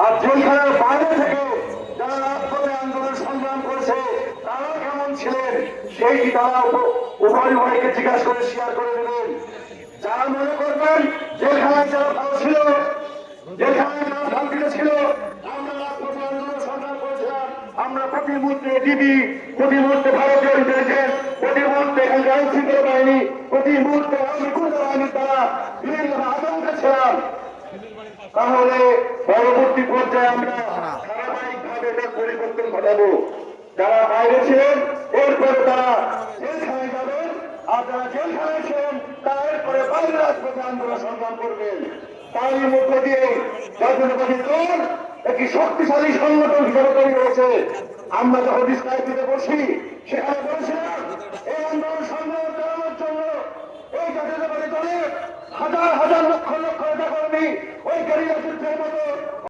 আর জেলখানার বাইরে থেকে যারা রাজপথে আন্দোলন সংগ্রাম করেছে তারা কেমন ছিলেন সেইটি তারা উভয় উভয়কে জিজ্ঞাসা করে শেয়ার করে দেবেন। যারা মনে করবেন জেলখানায় যারা ভালো ছিল, জেলখানায় যারা শান্তিতে ছিল, আমরা রাজপথে আন্দোলন সংগ্রাম করেছিলাম, আমরা প্রতি মুহূর্তে ডিবি, প্রতি মুহূর্তে ভারতীয় ইন্টেলিজেন্স, প্রতি মুহূর্তে এখানকার আইন শৃঙ্খলা বাহিনী, প্রতি মুহূর্তে আওয়ামী গুন্ডা বাহিনীর দ্বারা বিভিন্ন আতঙ্কে ছিলাম, তাহলে পরবর্তী পর্যায়ে আমরা ধারাবাহিকভাবে এটার পরিবর্তন ঘটাবো। যারা বাইরে ছিলেন এরপরে তারা জেলখানায় যাবেন, আর যারা জেলখানায় ছিলেন তারা এরপরে বাইরে রাজপথে আন্দোলন সংগ্রাম করবেন। তারই মধ্য দিয়ে জাতীয়তাবাদী দল একটি শক্তিশালী সংগঠন হিসেবে তৈরি হয়েছে। আমরা যখন ডিসকাইপিতে বসি সেখানে বলেছিলাম এই আন্দোলন সংগ্রাম চালানোর জন্য এই জাতীয়তাবাদী দলের হাজার হাজার লক্ষ লক্ষ নেতা কর্মী ওই গেরিলা যুদ্ধের মতো